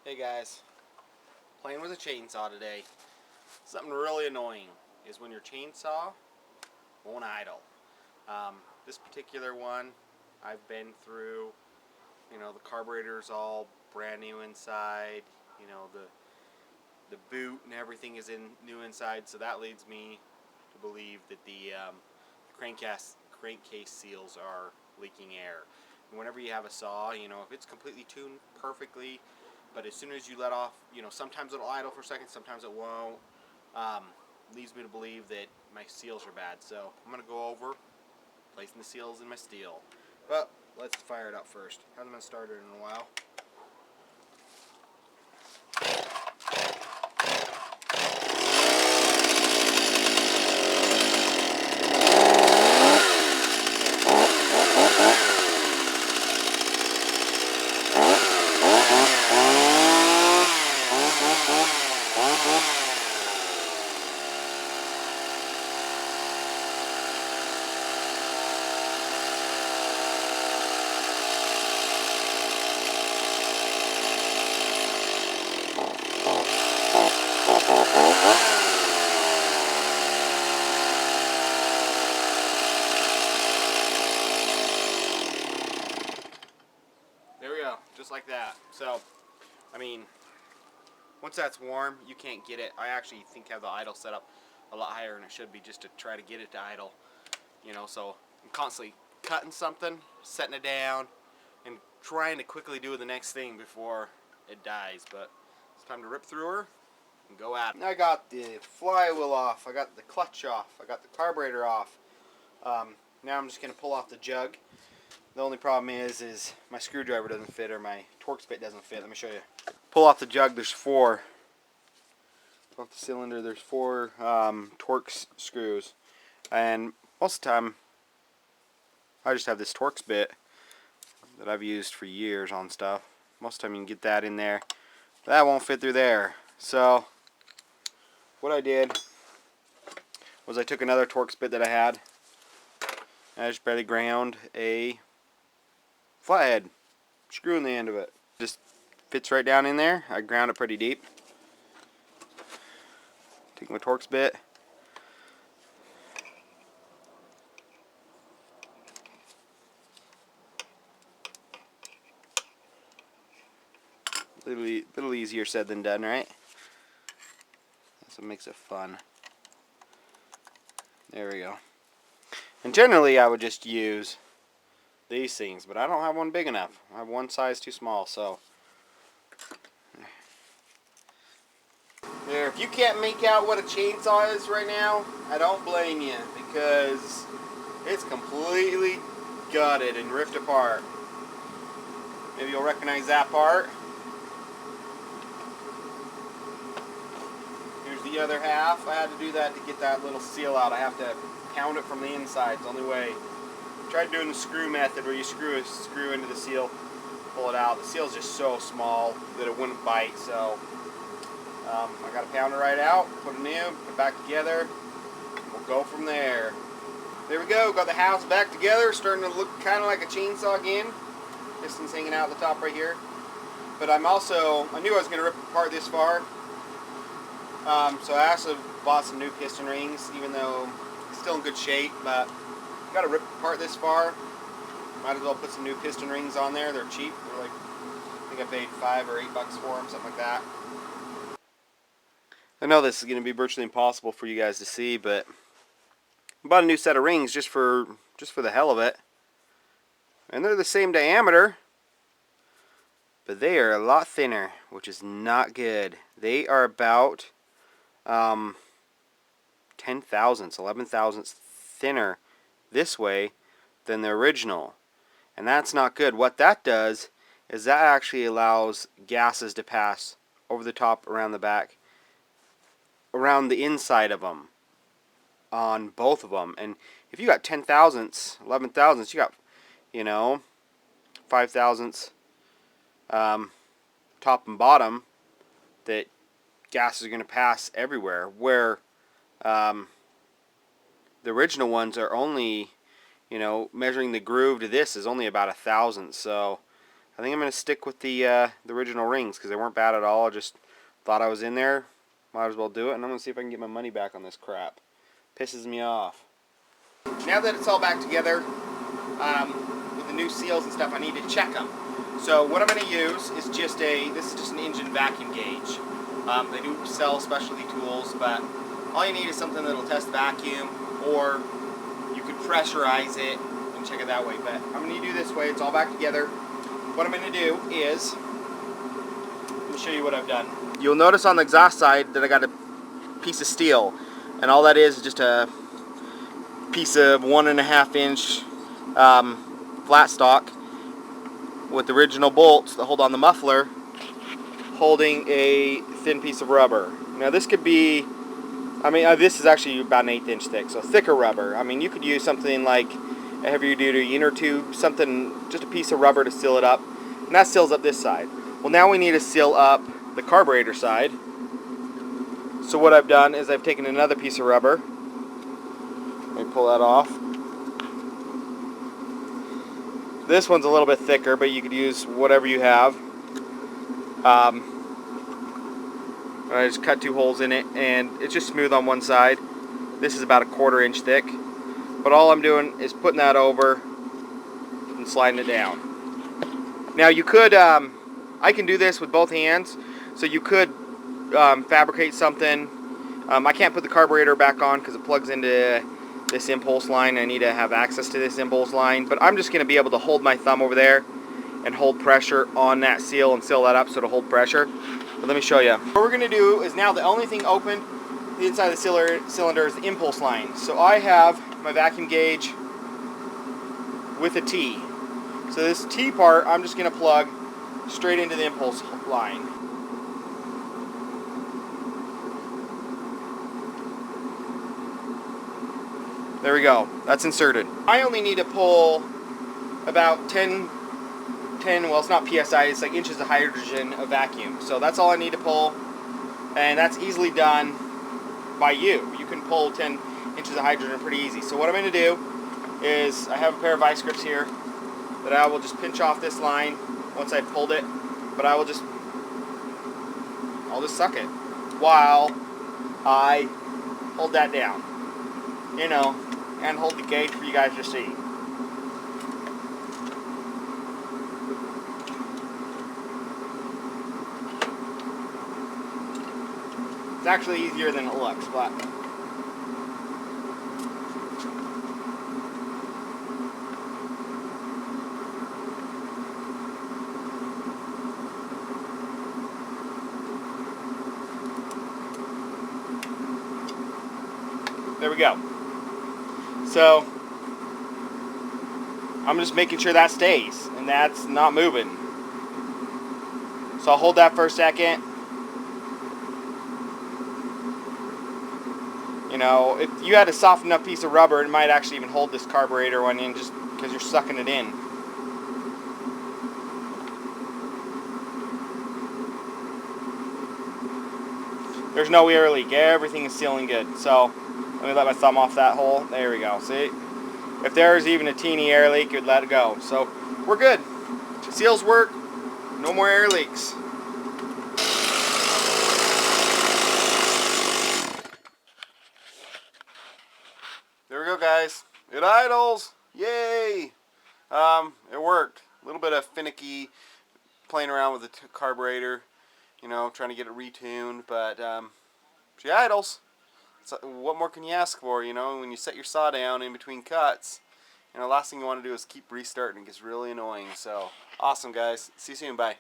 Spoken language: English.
Hey guys, playing with a chainsaw today. Something really annoying is when your chainsaw won't idle. This particular one, I've been through, the carburetor's all brand new inside, the boot and everything is new inside, so that leads me to believe that the crankcase seals are leaking air. And whenever you have a saw, if it's completely tuned perfectly, but as soon as you let off, sometimes it'll idle for a second, sometimes it won't. Leads me to believe that my seals are bad. So I'm going to go over placing the seals in my Stihl. But let's fire it up first. Hasn't been started in a while. There we go, just like that. So, once that's warm, you can't get it. I actually think have the idle set up a lot higher than it should be just to try to get it to idle. So I'm constantly cutting something, setting it down, and trying to quickly do the next thing before it dies. But it's time to rip through her and go at it. I got the flywheel off, I got the clutch off, I got the carburetor off. Now I'm just going to pull off the jug. The only problem is my screwdriver doesn't fit, or my Torx bit doesn't fit. Let me show you. Pull off the jug, there's four. Pull off the cylinder, there's four Torx screws. And most of the time, I just have this Torx bit that I've used for years on stuff. Most of the time you can get that in there. That won't fit through there. So, what I did was I took another Torx bit that I had, and I just barely ground a flathead screw in the end of it. Just fits right down in there. I ground it pretty deep. Take my Torx bit. A little easier said than done, right? That's what makes it fun. There we go. And generally I would just use these things, but I don't have one big enough. I have one size too small, so there. If you can't make out what a chainsaw is right now, I don't blame you, because it's completely gutted and ripped apart. Maybe you'll recognize that part. Here's the other half. I had to do that to get that little seal out. I have to pound it from the inside. It's the only way. Tried doing the screw method where you screw a screw into the seal, pull it out. The seal's just so small that it wouldn't bite, so I got to pound it right out, put it in, put it back together. We'll go from there. There we go, got the house back together, starting to look kind of like a chainsaw again. Pistons hanging out the top right here. But I knew I was going to rip apart this far. So I also bought some new piston rings, even though it's still in good shape, but got to rip apart this far. Might as well put some new piston rings on there. They're cheap. They're like, I think I paid $5 or $8 for them, something like that. I know this is going to be virtually impossible for you guys to see, but I bought a new set of rings just for the hell of it. And they're the same diameter, but they are a lot thinner, which is not good. They are about 10 thousandths, 11 thousandths thinner this way than the original, and that's not good. What that does is that actually allows gases to pass over the top, around the back, around the inside of them, on both of them. And if you got 10 thousandths, 11 thousandths, you got 5 thousandths top and bottom that gases are going to pass everywhere, where the original ones are only, measuring the groove to this is only about 1,000. So I think I'm going to stick with the original rings because they weren't bad at all. I just thought I was in there. Might as well do it. And I'm going to see if I can get my money back on this crap. Pisses me off. Now that it's all back together, with the new seals and stuff, I need to check them. So what I'm going to use is just this is just an engine vacuum gauge. They do sell specialty tools, but all you need is something that'll test vacuum, or you could pressurize it and check it that way. But I'm going to do this way. It's all back together. What I'm going to do is, let me show you what I've done. You'll notice on the exhaust side that I got a piece of steel, and all that is just a piece of 1.5 inch flat stock with the original bolts that hold on the muffler, holding a thin piece of rubber. Now this could be, this is actually about 1/8 inch thick, so thicker rubber. I mean, you could use something like a heavier duty inner tube, something, just a piece of rubber to seal it up, and that seals up this side. Well, now we need to seal up the carburetor side. So what I've done is I've taken another piece of rubber. Let me pull that off. This one's a little bit thicker, but you could use whatever you have. I just cut 2 holes in it, and it's just smooth on one side. This is about 1/4 inch thick. But all I'm doing is putting that over and sliding it down. Now you could, I can do this with both hands, so you could fabricate something. I can't put the carburetor back on because it plugs into this impulse line. I need to have access to this impulse line, but I'm just going to be able to hold my thumb over there and hold pressure on that seal and seal that up so it'll hold pressure. But let me show you. What we're going to do is now the only thing open the inside of the cylinder is the impulse line. So I have my vacuum gauge with a T. So this T part I'm just going to plug straight into the impulse line. There we go. That's inserted. I only need to pull about 10, well, it's not PSI, it's like inches of hydrogen of vacuum. So that's all I need to pull, and that's easily done by you. You can pull 10 inches of hydrogen pretty easy. So what I'm going to do is I have a pair of vice grips here that I will just pinch off this line once I've pulled it, but I'll just suck it while I hold that down, you know, and hold the gauge for you guys to see. It's actually easier than it looks, but there we go. So I'm just making sure that stays and that's not moving. So I'll hold that for a second. You know, if you had a soft enough piece of rubber, it might actually even hold this carburetor one in just because you're sucking it in. There's no air leak. Everything is sealing good. So let me let my thumb off that hole. There we go. See? If there's even a teeny air leak, you'd let it go. So we're good. Seals work. No more air leaks. There we go, guys. It idles. Yay! It worked. A little bit of finicky playing around with the carburetor, you know, trying to get it retuned, but she idles. So what more can you ask for, you know, when you set your saw down in between cuts? You know, last thing you want to do is keep restarting. It gets really annoying. So, awesome, guys. See you soon. Bye.